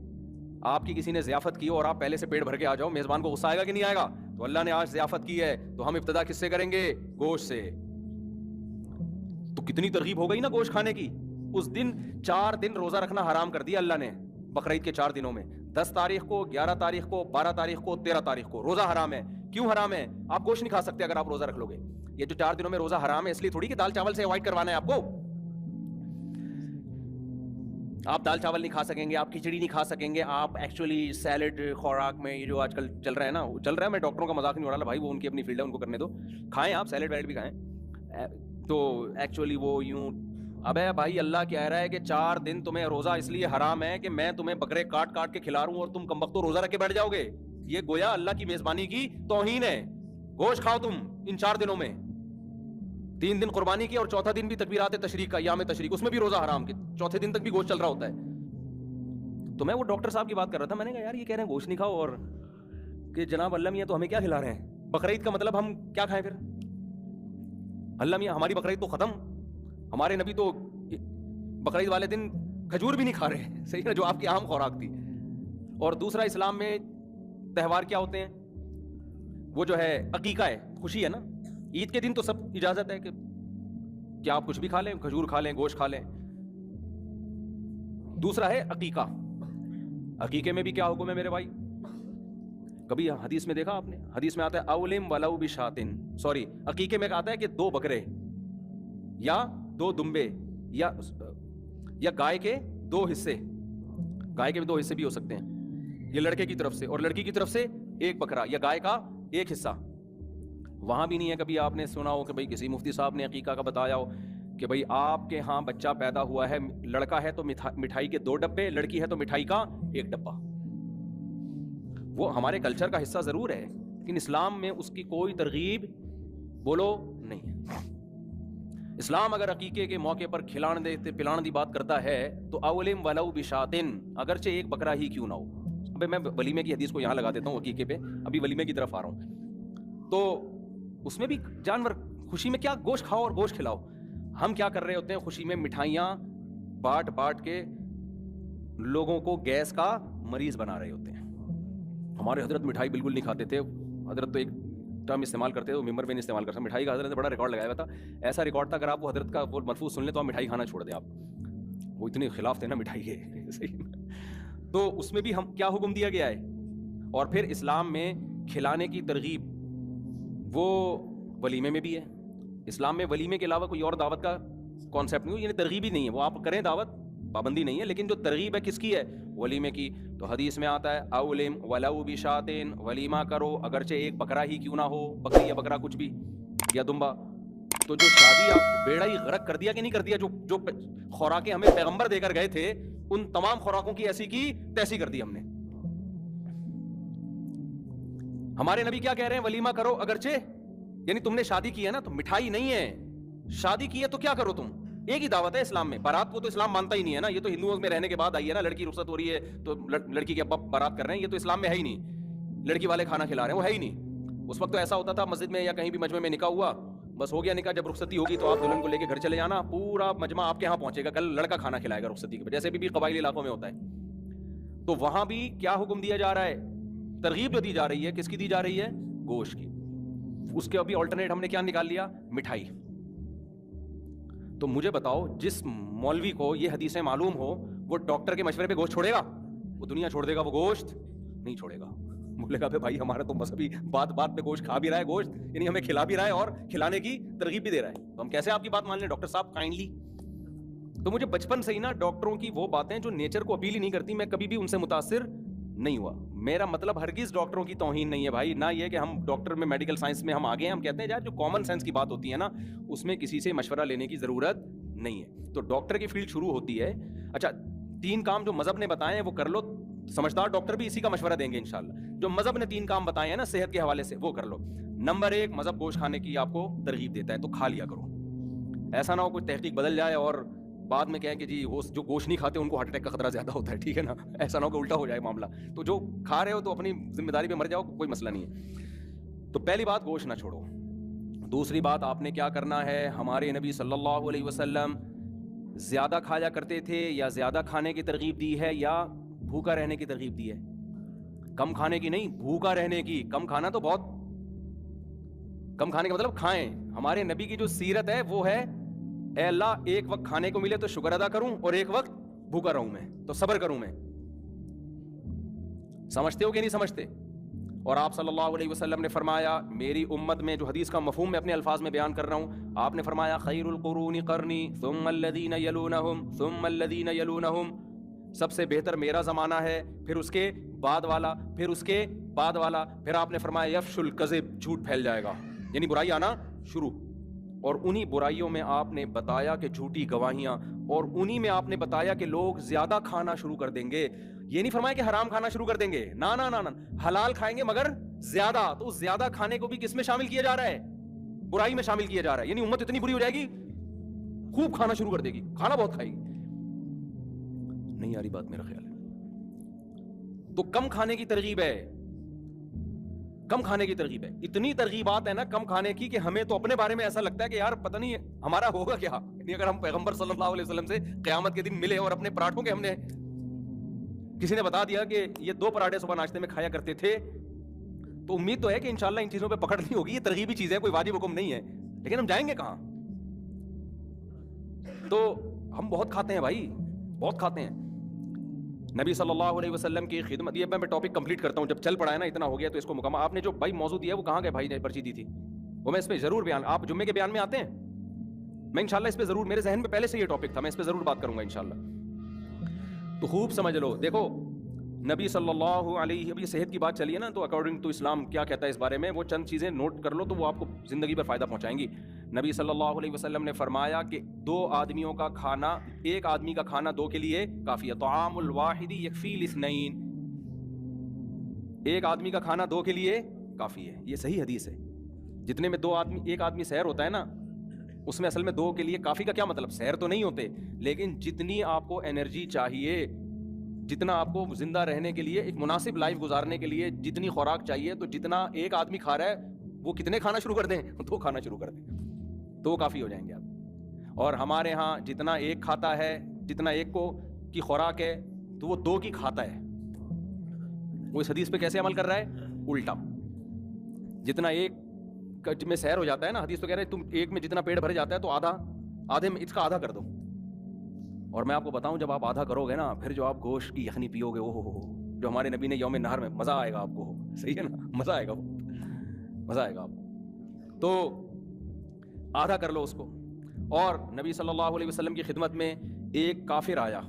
آپ کی کسی نے ضیافت کی اور آپ پہلے سے پیٹ بھر کے آ جاؤ, میزبان کو غصہ آئے گا کہ نہیں آئے گا؟ تو اللہ نے آج ضیافت کی ہے تو ہم ابتدا کس سے کریں گے؟ گوشت سے. تو کتنی ترغیب ہو گئی نا گوشت کھانے کی. اس دن 4 دن روزہ رکھنا حرام کر دیا اللہ نے, بقرعید کے 4 دنوں میں, 10 تاریخ کو, 11 تاریخ کو, 12 تاریخ کو, 13 تاریخ کو روزہ حرام ہے. کیوں حرام ہے؟ آپ گوشت نہیں کھا سکتے اگر آپ روزہ رکھ لو گے. یہ جو 4 دنوں میں روزہ حرام ہے اس لیے تھوڑی کہ دال چاول سے اوائڈ کروانا ہے آپ کو. آپ دال چاول نہیں کھا سکیں گے, آپ کھچڑی نہیں کھا سکیں گے, آپ ایکچولی سیلڈ خوراک میں یہ جو آج کل چل رہا ہے نا, چل رہا ہے, میں ڈاکٹروں کا مذاق نہیں اڑا رہا بھائی, وہ ان کی اپنی فیلڈ ہے, ان کو کرنے دو, کھائیں آپ سیلڈ ویلڈ بھی کھائیں. تو ایکچولی وہ یوں, ابے بھائی اللہ کہہ رہا ہے کہ 4 دن تمہیں روزہ اس لیے حرام ہے کہ میں تمہیں بکرے کاٹ کاٹ کے کھلا رہا ہوں اور تم کمبختو روزہ رکھ کے بیٹھ جاؤ گے. یہ گویا اللہ کی میزبانی کی توہین ہے. گوشت کھاؤ تم ان 4 دنوں میں, 3 دن قربانی کی اور چوتھا دن بھی تکبیرات تشریق کا, ایام تشریق, اس میں بھی روزہ حرام کے, چوتھے دن تک بھی گوشت چل رہا ہوتا ہے. تو میں وہ ڈاکٹر صاحب کی بات کر رہا تھا, میں نے کہا یار یہ کہہ رہے ہیں گوشت نہیں کھاؤ, اور کہ جناب اللہ میاں تو ہمیں کیا کھلا رہے ہیں, بقرعید کا مطلب ہم کیا کھائیں پھر؟ اللہ میاں ہماری بقرعید تو ختم, ہمارے نبی تو بقرعید والے دن کھجور بھی نہیں کھا رہے, صحیح نا, جو آپ کی عام خوراک تھی. اور دوسرا اسلام میں تہوار کیا ہوتے ہیں, وہ جو ہے عقیقہ ہے, خوشی ہے نا. عید کے دن تو سب اجازت ہے کہ آپ کچھ بھی کھا لیں, کھجور کھا لیں, گوشت کھا لیں. دوسرا ہے عقیقہ. عقیقے میں بھی کیا حکم ہے میرے بھائی؟ کبھی حدیث میں دیکھا آپ نے, حدیث میں آتا ہے اولم ولو بشاتن, سوری عقیقے میں آتا ہے کہ 2 بکرے یا 2 دمبے یا گائے کے 2 حصے, گائے کے بھی 2 حصے بھی ہو سکتے ہیں, یہ لڑکے کی طرف سے, اور لڑکی کی طرف سے 1 بکرا یا گائے کا 1 حصہ. وہاں بھی نہیں ہے کبھی آپ نے سنا ہو کہ بھئی کسی مفتی صاحب نے عقیقہ کا بتایا ہو کہ بھئی آپ کے ہاں بچہ پیدا ہوا ہے, لڑکا ہے تو مٹھائی کے 2 ڈبے, لڑکی ہے تو مٹھائی کا 1 ڈبہ. وہ ہمارے کلچر کا حصہ ضرور ہے, لیکن اسلام میں اس کی کوئی ترغیب بولو نہیں ہے. اسلام اگر عقیقے کے موقع پر پلانے دی بات کرتا ہے تو اولم ولو بشاتن, اگرچہ 1 بکرا ہی کیوں نہ ہو. ابھی میں ولیمے کی حدیث کو یہاں لگا دیتا ہوں عقیقے پہ, ابھی ولیمے کی طرف آ رہا ہوں. تو اس میں بھی جانور, خوشی میں کیا گوشت کھاؤ اور گوشت کھلاؤ. ہم کیا کر رہے ہوتے ہیں خوشی میں, مٹھائیاں بانٹ کے لوگوں کو گیس کا مریض بنا رہے ہوتے ہیں. ہمارے حضرت مٹھائی بالکل نہیں کھاتے تھے, حضرت تو ایک ٹرم استعمال کرتے تھے, وہ ممبر پہ نہیں استعمال کرتا. مٹھائی کا حضرت نے بڑا ریکارڈ لگایا ہوا تھا, ایسا ریکارڈ تھا اگر آپ وہ حضرت کا وہ ملفوظ سن لیں تو آپ مٹھائی کھانا چھوڑ دیں. آپ وہ اتنے خلاف تھے نا مٹھائی کے, صحیح. تو اس میں بھی ہم کیا حکم دیا گیا ہے. اور پھر اسلام میں کھلانے کی ترغیب وہ ولیمے میں بھی ہے. اسلام میں ولیمے کے علاوہ کوئی اور دعوت کا کانسیپٹ نہیں, یعنی ترغیب ہی نہیں ہے. وہ آپ کریں دعوت, پابندی نہیں ہے, لیکن جو ترغیب ہے کس کی ہے, ولیمے کی. تو حدیث میں آتا ہے اولم ولو بشاتن, ولیمہ کرو اگرچہ 1 بکرا ہی کیوں نہ ہو, بکری یا بکرا کچھ بھی, یا دمبا. تو جو شادی آپ بیڑا ہی غرق کر دیا کہ نہیں کر دیا, جو خوراکیں ہمیں پیغمبر دے کر گئے تھے ان تمام خوراکوں کی ایسی کی تیسی کر دی ہم نے. ہمارے نبی کیا کہہ رہے ہیں, ولیمہ کرو اگرچہ, یعنی تم نے شادی کی ہے نا تو مٹھائی نہیں ہے, شادی کی ہے تو کیا کرو تم, ایک ہی دعوت ہے اسلام میں. بارات کو تو اسلام مانتا ہی نہیں ہے نا, یہ تو ہندوؤں میں رہنے کے بعد آئی ہے نا, لڑکی رخصت ہو رہی ہے تو لڑکی کے ابا بارات کر رہے ہیں, یہ تو اسلام میں ہے ہی نہیں. لڑکی والے کھانا کھلا رہے ہیں, وہ ہے ہی نہیں. اس وقت تو ایسا ہوتا تھا مسجد میں یا کہیں بھی مجمع میں نکاح ہوا, بس ہو گیا نکاح, جب رخصتی ہوگی تو آپ دلہن کو لے کے گھر چلے جانا, پورا مجمع آپ کے یہاں پہنچے گا, کل لڑکا کھانا کھلائے گا رخصتی کے, جیسے بھی قبائلی علاقوں میں ہوتا ہے. تو وہاں بھی کیا حکم دیا جا رہا ہے, ترغیب جو دی جا رہی ہے کس کی دی جا رہی ہے, گوشت کی. اس کے ابھی آلٹرنیٹ ہم نے کیا نکال لیا, مٹھائی. تو مجھے بتاؤ جس مولوی کو یہ حدیثیں معلوم ہو وہ ڈاکٹر کے مشورے پہ گوشت چھوڑے گا؟ وہ دنیا چھوڑ دے گا, وہ گوشت نہیں چھوڑے گا. بولے گا بھائی ہمارا تو بس ابھی بات پہ گوشت کھا بھی رہا ہے, گوشت یعنی ہمیں کھلا بھی رہا ہے اور کھلانے کی ترغیب بھی دے رہا ہے, تو ہم کیسے آپ کی بات مان لیں ڈاکٹر صاحب کائنڈلی. تو مجھے بچپن سے ہی نا ڈاکٹروں کی وہ باتیں جو نیچر کو اپیل ہی نہیں کرتی, میں کبھی بھی ان سے متاثر نہیں ہوا. میرا مطلب ہرگز ڈاکٹروں کی توہین نہیں ہے بھائی, نہ یہ کہ ہم ڈاکٹر میں میڈیکل سائنس میں ہم آگے ہیں. ہم کہتے ہیں یار جو کامن سینس کی بات ہوتی ہے نا اس میں کسی سے مشورہ لینے کی ضرورت نہیں ہے. تو ڈاکٹر کی فیلڈ شروع ہوتی ہے, اچھا 3 کام جو مذہب نے بتائے ہیں وہ کر لو, سمجھدار ڈاکٹر بھی اسی کا مشورہ دیں گے انشاءاللہ. جو مذہب نے 3 کام بتائے ہیں نا صحت کے حوالے سے وہ کر لو. نمبر 1, مذہب گوشت کھانے کی آپ کو ترغیب دیتا ہے تو کھا لیا کرو. ایسا نہ ہو کوئی تحقیق بدل جائے اور بعد میں کہیں کہ جی وہ جو گوشت نہیں کھاتے ان کو ہارٹ اٹیک کا خطرہ زیادہ ہوتا ہے, ٹھیک ہے نا, ایسا نہ ہو کہ الٹا ہو جائے معاملہ. تو جو کھا رہے ہو تو اپنی ذمہ داری پہ مر جاؤ, کوئی مسئلہ نہیں ہے. تو پہلی بات گوشت نہ چھوڑو. دوسری بات آپ نے کیا کرنا ہے, ہمارے نبی صلی اللہ علیہ وسلم زیادہ کھایا کرتے تھے یا زیادہ کھانے کی ترغیب دی ہے یا بھوکا رہنے کی ترغیب دی ہے؟ کم کھانے کی نہیں, بھوکا رہنے کی. کم کھانا تو بہت کم کھانے کا مطلب کھائیں. ہمارے نبی کی جو سیرت ہے وہ ہے اے اللہ ایک وقت کھانے کو ملے تو شکر ادا کروں اور ایک وقت بھوکا رہوں میں تو صبر کروں میں. سمجھتے ہو کہ نہیں سمجھتے؟ اور آپ صلی اللہ علیہ وسلم نے فرمایا, میری امت میں, جو حدیث کا مفہوم میں اپنے الفاظ میں بیان کر رہا ہوں, آپ نے فرمایا خیر القرون قرنی ثم الذین یلونہم ثم الذین یلونہم, سب سے بہتر میرا زمانہ ہے, پھر اس کے بعد والا, پھر اس کے بعد والا. پھر آپ نے فرمایا یفش الکذب, جھوٹ پھیل جائے گا, یعنی برائی آنا شروع. اور انہی برائیوں میں آپ نے بتایا کہ جھوٹی گواہیاں, اور انہی میں آپ نے بتایا کہ لوگ زیادہ کھانا شروع کر دیں گے. یہ نہیں فرمایا کہ حرام کھانا شروع کر دیں گے, نا نا نا نا, حلال کھائیں گے مگر زیادہ. تو اس زیادہ کھانے کو بھی کس میں شامل کیا جا رہا ہے؟ برائی میں شامل کیا جا رہا ہے. یعنی امت اتنی بری ہو جائے گی, خوب کھانا شروع کر دے گی, کھانا بہت کھائے گی. نہیں آ رہی بات میرا خیال ہے. تو کم کھانے کی ترغیب ہے, کم کھانے کی ترغیب ہے. اتنی ترغیبات ہے نا کم کھانے کی کہ ہمیں تو اپنے بارے میں ایسا لگتا ہے کہ یار پتہ نہیں ہمارا ہوگا کیا. یعنی اگر ہم پیغمبر صلی اللہ علیہ وسلم سے قیامت کے دن ملے اور اپنے پراٹھوں کے, ہم نے کسی نے بتا دیا کہ یہ 2 پراٹھے صبح ناشتے میں کھایا کرتے تھے, تو امید تو ہے کہ انشاءاللہ ان چیزوں پہ پکڑ نہیں ہوگی. یہ ترغیبی چیز ہے, کوئی واجب حکم نہیں ہے, لیکن ہم جائیں گے کہاں؟ تو ہم بہت کھاتے ہیں بھائی, بہت کھاتے ہیں. نبی صلی اللہ علیہ وسلم کی خدمت, یہ میں ٹاپک کمپلیٹ کرتا ہوں, جب چل پڑا ہے نا, اتنا ہو گیا تو اس کو مکمل. آپ نے جو بھائی موضوع دیا وہ کہاں گئے بھائی نے پرچی دی تھی, وہ میں اس پہ ضرور بیان, آپ جمعے کے بیان میں آتے ہیں, میں انشاءاللہ اس پہ ضرور, میرے ذہن میں پہلے سے یہ ٹاپک تھا, میں اس پہ ضرور بات کروں گا انشاءاللہ. تو خوب سمجھ لو. دیکھو نبی صلی اللہ علیہ, اب یہ صحت کی بات چلی ہے نا, تو اکارڈنگ ٹو اسلام کیا کہتا ہے اس بارے میں, وہ چند چیزیں نوٹ کر لو تو وہ آپ کو زندگی پر فائدہ پہنچائیں گی. نبی صلی اللہ علیہ وسلم نے فرمایا کہ 2 آدمیوں کا کھانا, ایک آدمی کا کھانا 2 کے لیے کافی ہے. طعام الواحد یکفی الاثنین, ایک آدمی کا کھانا 2 کے لیے کافی ہے. یہ صحیح حدیث ہے. جتنے میں 2 آدمی, ایک آدمی سحر ہوتا ہے نا, اس میں اصل میں 2 کے لیے کافی کا کیا مطلب, سحر تو نہیں ہوتے, لیکن جتنی آپ کو انرجی چاہیے, جتنا آپ کو زندہ رہنے کے لیے, ایک مناسب لائف گزارنے کے لیے جتنی خوراک چاہیے, تو جتنا ایک آدمی کھا رہا ہے وہ کتنے کھانا شروع کر دیں, 2 کھانا شروع کر دیں, تو کافی ہو جائیں گے آپ. اور ہمارے ہاں جتنا ایک کھاتا ہے, جتنا ایک کو کی خوراک ہے, تو وہ 2 کی کھاتا ہے. وہ اس حدیث پہ کیسے عمل کر رہا ہے؟ الٹا. جتنا ایک میں سحر ہو جاتا ہے نا, حدیث تو کہہ رہے تم ایک میں جتنا پیٹ بھر جاتا ہے تو آدھے میں اس کا آدھا کر دو. اور میں آپ کو بتاؤں, جب آپ آدھا کرو گے نا, پھر جو آپ گوشت کی یخنی پیو گے, جو ہمارے نبی نے یوم نہر میں, مزہ آئے گا آپ کو. صحیح ہے نا, مزہ آئے گا, مزہ آئے گا آپ کو. تو آدھا کر لو اس کو. اور نبی صلی اللہ علیہ وسلم کی خدمت میں ایک کافر آیا,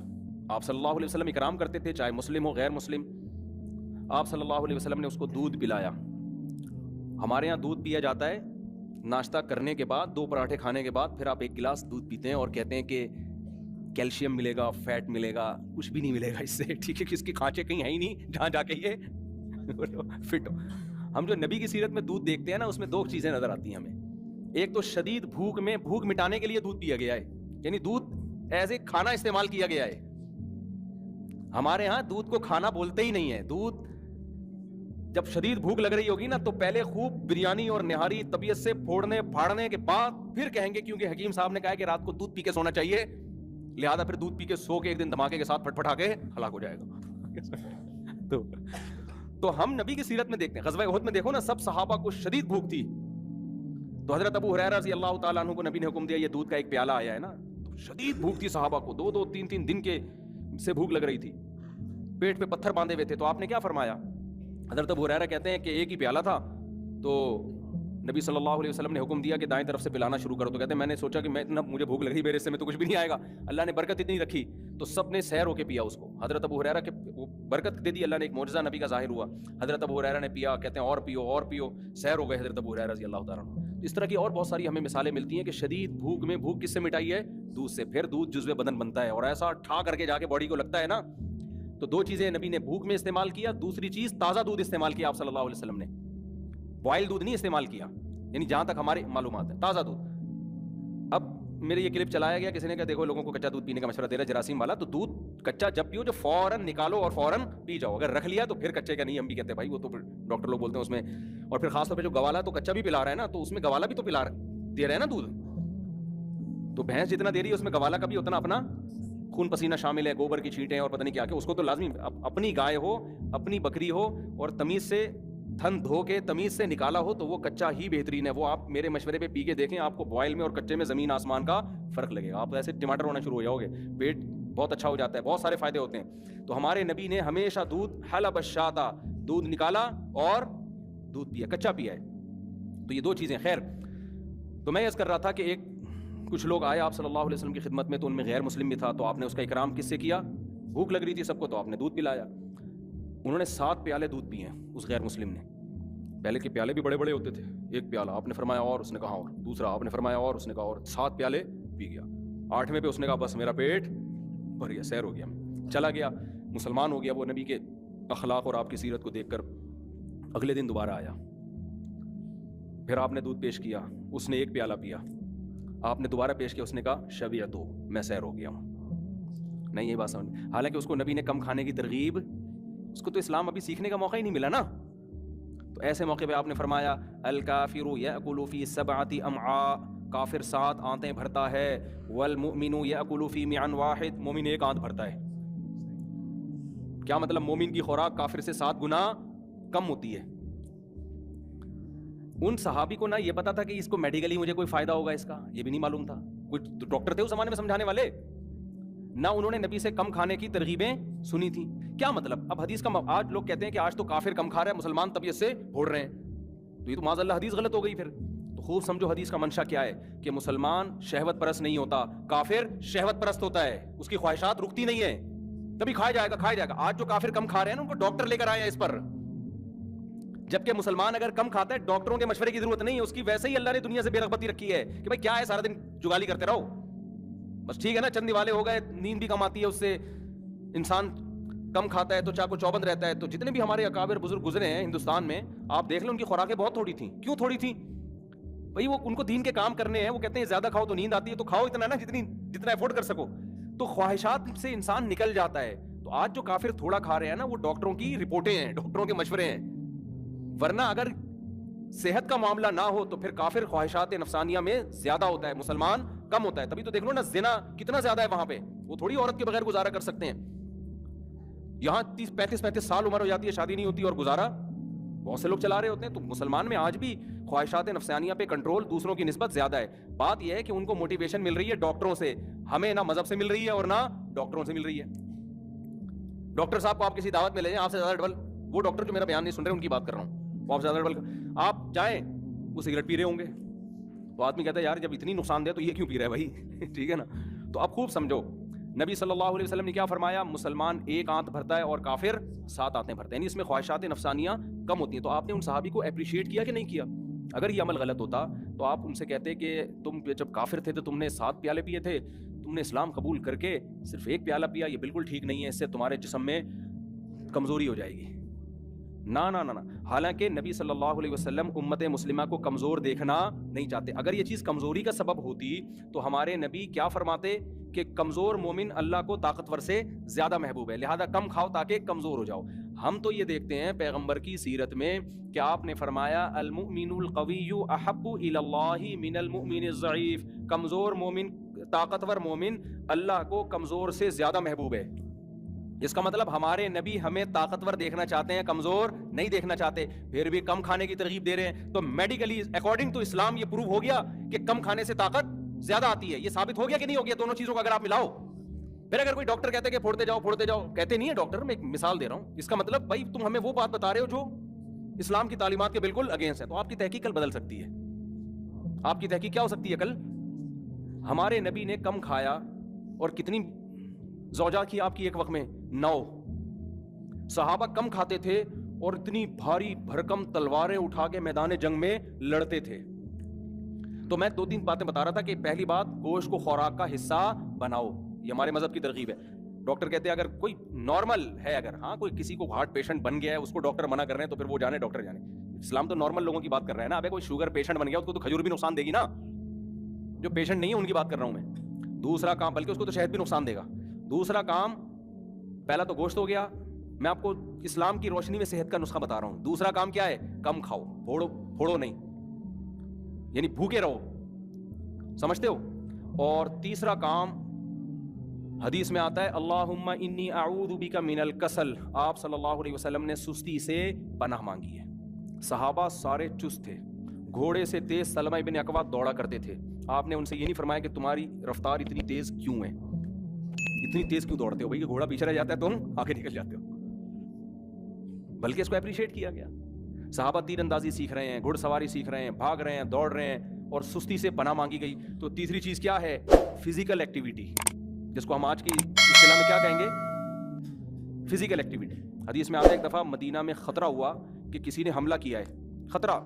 آپ صلی اللہ علیہ وسلم اکرام کرتے تھے, چاہے مسلم ہو غیر مسلم. آپ صلی اللہ علیہ وسلم نے اس کو دودھ پلایا. ہمارے یہاں دودھ پیا جاتا ہے ناشتہ کرنے کے بعد, 2 پراٹھے کھانے کے بعد, پھر آپ 1 گلاس دودھ پیتے ہیں اور کہتے ہیں کہ کیلشیم ملے گا, فیٹ ملے گا. کچھ بھی نہیں ملے گا اس سے, ٹھیک ہے, کہ اس کی کھانچے کہیں ہیں ہی نہیں جہاں جا کے یہ فٹ ہو. ہم جو نبی کی سیرت میں دودھ دیکھتے ہیں نا, اس میں 2 چیزیں نظر آتی ہیں ہمیں. ایک تو شدید بھوک میں بھوک مٹانے کے لیے دودھ پیا گیا ہے, یعنی دودھ ایز اے کھانا استعمال کیا گیا ہے. ہمارے ہاں دودھ کو کھانا بولتے ہی نہیں ہے. دودھ جب شدید بھوک لگ رہی ہوگی نا, تو پہلے خوب بریانی اور نہاری طبیعت سے پھوڑنے پھاڑنے کے بعد پھر کہیں گے, کیونکہ حکیم صاحب نے کہا ہے کہ رات کو دودھ پی کے سونا چاہیے, لہذا پھر دودھ پی کے سو کے ایک دن دھماکے کے ساتھ پھٹ پھٹا کے ہلاک ہو جائے گا. تو ہم نبی کی سیرت میں دیکھتے ہیں, غزوہ احد میں دیکھو نا, سب صحابہ کو شدید بھوک تھی, تو حضرت ابو ہریرہ رضی اللہ تعالیٰ عنہ کو نبی نے حکم دیا, یہ دودھ کا ایک پیالہ آیا ہے نا. تو شدید بھوک تھی صحابہ کو, 2 3 دن کے سے بھوک لگ رہی تھی, پیٹ پہ پتھر باندھے ہوئے تھے. تو آپ نے کیا فرمایا؟ حضرت ابو ہریرہ کہتے ہیں کہ ایک ہی پیالہ تھا, تو نبی صلی اللہ علیہ وسلم نے حکم دیا کہ دائیں طرف سے پلانا شروع کرو. تو کہتے ہیں میں نے سوچا کہ میں اتنا, مجھے بھوک لگ رہی, میرے سے میں تو کچھ بھی نہیں آئے گا, اللہ نے برکت اتنی رکھی, تو سب نے سیر ہو کے پیا اس کو. حضرت ابو ہریرہ کے برکت دے دی اللہ نے, ایک معجزہ نبی کا ظاہر ہوا. حضرت ابو ہریرہ نے پیا, کہتے ہیں اور پیو, سیر ہو گئے حضرت ابو ہریرہ رضی اللہ تعالیٰ عنہ. اس طرح کی اور بہت ساری ہمیں مثالیں ملتی ہیں کہ شدید بھوک میں, بھوک کس سے مٹائی ہے؟ دودھ سے. پھر دودھ جزو بدن بنتا ہے اور ایسا ٹھا کر کے جا کے باڈی کو لگتا ہے نا. تو 2 چیزیں نبی نے بھوک میں استعمال کیا. دوسری چیز تازہ دودھ استعمال کیا آپ صلی اللہ علیہ وسلم نے, بوائل دودھ نہیں استعمال کیا, یعنی جہاں تک ہماری معلومات ہے تازہ دودھ. اب میرے یہ کلپ چلایا گیا, کسی نے کہا دیکھو لوگوں کو کچا دودھ پینے کا مشورہ دے رہا ہے جراثیم والا, تو دودھ کچا جب پیو, جو فوراً نکالو اور فوراً پی جاؤ. اگر رکھ لیا تو پھر کچے کا نہیں, ہم بھی کہتے ہیں بھائی وہ تو ڈاکٹر لوگ بولتے ہیں اس میں. اور پھر خاص طور پہ جو گوالا تو کچا بھی پلا رہا ہے نا, تو اس میں گوالا بھی تو دے رہے ہیں نا دودھ. تو بھینس جتنا دے رہی ہے اس میں گوالا کا بھی اتنا اپنا خون پسینہ شامل ہے, گوبر کی چھینٹیں اور پتہ نہیں کیا کہ اس کو تو لازمی اپنی گائے ہو, اپنی بکری ہو, اور تمیز سے تھن دھو کے تمیز سے نکالا ہو, تو وہ کچا ہی بہترین ہے. وہ آپ میرے مشورے پہ پی کے دیکھیں, آپ کو بوائل میں اور کچے میں زمین آسمان کا فرق لگے گا. آپ ایسے ٹماٹر ہونا شروع ہو جاؤ گے, پیٹ بہت اچھا ہو جاتا ہے, بہت سارے فائدے ہوتے ہیں. تو ہمارے نبی نے ہمیشہ دودھ حلب الشاۃ, دودھ نکالا اور دودھ پیا کچا پیا ہے. تو یہ دو چیزیں. خیر, تو میں عرض کر رہا تھا کہ کچھ لوگ آئے آپ صلی اللہ علیہ وسلم کی خدمت میں, تو ان میں غیر مسلم بھی تھا, تو آپ نے اس کا اکرام کس سے کیا؟ بھوک لگ رہی تھی سب کو تو آپ نے دودھ پلایا. انہوں نے 7 پیالے دودھ پیے ہیں اس غیر مسلم نے. پہلے کے پیالے بھی بڑے بڑے ہوتے تھے, ایک پیالہ آپ نے فرمایا اور اس نے کہا اور, دوسرا آپ نے فرمایا اور اس نے کہا اور, 7 پیالے پی گیا. 8ویں پہ اس نے کہا بس میرا پیٹ بھر گیا, سیر ہو گیا, چلا گیا, مسلمان ہو گیا. وہ نبی کے اخلاق اور آپ کی سیرت کو دیکھ کر اگلے دن دوبارہ آیا, پھر آپ نے دودھ پیش کیا, اس نے 1 پیالہ پیا, آپ نے دوبارہ پیش کیا, اس نے کہا شبعت, میں سیر ہو گیا ہوں. نہیں, یہ بات سمجھ, حالانکہ اس کو نبی نے کم کھانے کی ترغیب, اس کو تو اسلام ابھی سیکھنے کا موقع ہی نہیں ملا نا. تو ایسے موقع پہ آپ نے فرمایا الکافر یأکل فی 7 امعاء, کافر 7 آنتیں بھرتا ہے, والمؤمن یأکل فی معن واحد, مومن 1 آنت بھرتا ہے. کیا مطلب؟ مومن کی خوراک کافر سے 7 گنا کم ہوتی ہے. ان صحابی کو نہ یہ پتا تھا کہ اس کو میڈیکلی مجھے کوئی فائدہ ہوگا اس کا, یہ بھی نہیں معلوم تھا. کچھ ڈاکٹر تھے اس زمانے میں سمجھانے والے, نہ انہوں نے نبی سے کم کھانے کی ترغیبیں سنی تھیں. کیا مطلب؟ اب حدیث کا آج لوگ کہتے ہیں کہ آج تو کافر کم کھا رہا ہے, مسلمان طبیعت سے بھوڑ رہے ہیں, تو یہ تو معاذ اللہ حدیث غلط ہو گئی. پھر تو خوب سمجھو حدیث کا منشا کیا ہے, کہ مسلمان شہوت پرست نہیں ہوتا, کافر شہوت پرست ہوتا ہے. اس کی خواہشات رکتی نہیں ہے, کبھی کھایا جائے گا کھایا جائے گا. آج جو کافر کم کھا رہے ہیں نا, ان کو ڈاکٹر لے کر آئے ہیں اس پر, جبکہ مسلمان اگر کم کھاتا ہے ڈاکٹروں کے مشورے کی ضرورت نہیں ہے. اس کی ویسے ہی اللہ نے دنیا سے بے رغبتی رکھی ہے کہ بھائی کیا ہے سارا دن جگالی کرتے رہو, بس ٹھیک ہے نا, چند دیوالے ہو گئے, نیند بھی کم آتی ہے اس سے, انسان کم کھاتا ہے تو چاقو چوبند رہتا ہے. تو جتنے بھی ہمارے اکابر بزرگ گزرے ہیں ہندوستان میں, آپ دیکھ لیں ان کی خوراکیں بہت تھوڑی تھیں. کیوں تھوڑی تھیں بھائی؟ وہ ان کو دین کے کام کرنے ہیں, وہ کہتے ہیں زیادہ کھاؤ تو نیند آتی ہے, تو کھاؤ اتنا نا جتنا افورڈ کر سکو. تو خواہشات سے انسان نکل جاتا ہے. تو آج جو کافر تھوڑا کھا رہے ہیں نا, وہ ڈاکٹروں کی رپورٹیں ہیں, ڈاکٹروں کے مشورے ہیں. ورنہ اگر صحت کا معاملہ نہ ہو تو پھر کافر خواہشات نفسانیہ میں زیادہ ہوتا ہے, مسلمان کم ہوتا ہے. تبھی تو دیکھ لو نا زنا کتنا زیادہ ہے وہاں پہ, وہ تھوڑی عورت کے بغیر گزارا کر سکتے ہیں. یہاں 30-35 سال عمر ہو جاتی ہے, شادی نہیں ہوتی, اور گزارا بہت سے لوگ چلا رہے ہوتے ہیں. تو مسلمان میں آج بھی خواہشات نفسانیہ پہ کنٹرول دوسروں کی نسبت زیادہ ہے. بات یہ ہے کہ ان کو موٹیویشن مل رہی ہے ڈاکٹروں سے, ہمیں نہ مذہب سے مل رہی ہے اور نہ ڈاکٹروں سے مل رہی ہے. ڈاکٹر صاحب کو آپ کسی دعوت میں لے جائیں, آپ سے زیادہ ڈبل, وہ ڈاکٹر جو میرا بیان نہیں سن رہے ان کی بات کر رہا ہوں, وہ آپ سے زیادہ ڈبل, آپ جائیں وہ سگریٹ پی رہے ہوں گے, تو آدمی کہتا ہے یار جب اتنی نقصان دہ تو یہ کیوں پی رہا ہے بھائی ٹھیک ہے نا. تو آپ خوب سمجھو, نبی صلی اللہ علیہ وسلم نے کیا فرمایا, مسلمان 1 آنت بھرتا ہے اور کافر 7 آنتیں بھرتے ہیں, یعنی اس میں خواہشات نفسانیہ کم ہوتی ہیں. تو آپ نے ان صحابی کو اپریشیٹ کیا کہ نہیں کیا؟ اگر یہ عمل غلط ہوتا تو آپ ان سے کہتے کہ تم جب کافر تھے تو تم نے 7 پیالے پیے تھے, تم نے اسلام قبول کر کے صرف 1 پیالہ پیا, یہ بالکل ٹھیک نہیں ہے, اس سے تمہارے جسم میں کمزوری ہو جائے گی. نہ نہ نہ, حالانکہ نبی صلی اللہ علیہ وسلم امت مسلمہ کو کمزور دیکھنا نہیں چاہتے. اگر یہ چیز کمزوری کا سبب ہوتی تو ہمارے نبی کیا فرماتے کہ کمزور مومن اللہ کو طاقتور سے زیادہ محبوب ہے, لہذا کم کھاؤ تاکہ کمزور ہو جاؤ. ہم تو یہ دیکھتے ہیں پیغمبر کی سیرت میں کہ آپ نے فرمایا المؤمن القوی احب الی اللہ من المؤمن الضعیف, کمزور مومن, طاقتور مومن اللہ کو کمزور سے زیادہ محبوب ہے. اس کا مطلب ہمارے نبی ہمیں طاقتور دیکھنا چاہتے ہیں, کمزور نہیں دیکھنا چاہتے, پھر بھی کم کھانے کی ترغیب دے رہے ہیں. تو میڈیکلی اکارڈنگ ٹو اسلام یہ پروو ہو گیا کہ کم کھانے سے طاقت زیادہ آتی ہے. یہ ثابت ہو گیا کہ نہیں ہو گیا؟ دونوں چیزوں کو اگر آپ ملاؤ. پھر اگر کوئی ڈاکٹر کہتے ہیں کہ پھوڑتے جاؤ, کہتے نہیں ہے ڈاکٹر, میں ایک مثال دے رہا ہوں, اس کا مطلب بھائی تم ہمیں وہ بات بتا رہے ہو جو اسلام کی تعلیمات کے بالکل اگینسٹ ہے. تو آپ کی تحقیق کل بدل سکتی ہے. آپ کی تحقیق کیا ہو سکتی ہے کل؟ ہمارے نبی نے کم کھایا اور کتنی زوجہ کی آپ کی ایک وقت میں 9. صحابہ کم کھاتے تھے اور اتنی بھاری بھرکم تلواریں اٹھا کے میدان جنگ میں لڑتے تھے. تو میں 2-3 باتیں بتا رہا تھا کہ پہلی بات, گوشت کو خوراک کا حصہ بناؤ, یہ ہمارے مذہب کی ترغیب ہے. ڈاکٹر کہتے ہیں اگر کوئی نارمل ہے, اگر ہاں کوئی کسی کو ہارٹ پیشنٹ بن گیا ہے, اس کو ڈاکٹر منع کر رہے ہیں, تو پھر وہ جانے ڈاکٹر جانے. اسلام تو نارمل لوگوں کی بات کر رہا ہے نا. ابے کوئی شوگر پیشنٹ بن گیا, اس کو تو کھجور بھی نقصان دے گی نا. جو پیشنٹ نہیں ہے ان کی بات کر رہا ہوں میں. دوسرا کام, بلکہ اس کو تو شہد بھی نقصان دے گا. دوسرا کام, پہلا تو گوشت ہو گیا, میں آپ کو اسلام کی روشنی میں صحت کا نسخہ بتا رہا ہوں. دوسرا کام کیا ہے؟ کم کھاؤ, پھوڑو نہیں, یعنی بھوکے رہو, سمجھتے ہو. اور تیسرا کام حدیث میں آتا ہے اللہم انی اعوذ بک من الکسل, آپ صلی اللہ علیہ وسلم نے سستی سے پناہ مانگی ہے. صحابہ سارے چست تھے, گھوڑے سے تیز سلمہ ابن اکوع دوڑا کرتے تھے. آپ نے ان سے یہ نہیں فرمایا کہ تمہاری رفتار اتنی تیز کیوں ہے, اتنی تیز کیوں دوڑتے ہو بھائی, کہ گھوڑا پیچھے رہ جاتا ہے تم آگے نکل جاتے ہو, بلکہ اس کو اپریشیٹ کیا گیا. صحابہ تیر اندازی سیکھ رہے ہیں, گھڑ سواری سیکھ رہے ہیں, بھاگ رہے ہیں, دوڑ رہے ہیں, اور سستی سے پناہ مانگی گئی. تو تیسری چیز کیا ہے؟ فزیکل ایکٹیویٹی, جس کو ہم آج کی اصطلاح میں کیا کہیں گے؟ Physical activity. حدیث میں آتا ہے ایک دفعہ مدینہ میں خطرہ ہوا کہ کسی نے حملہ کیا ہے, خطرہ.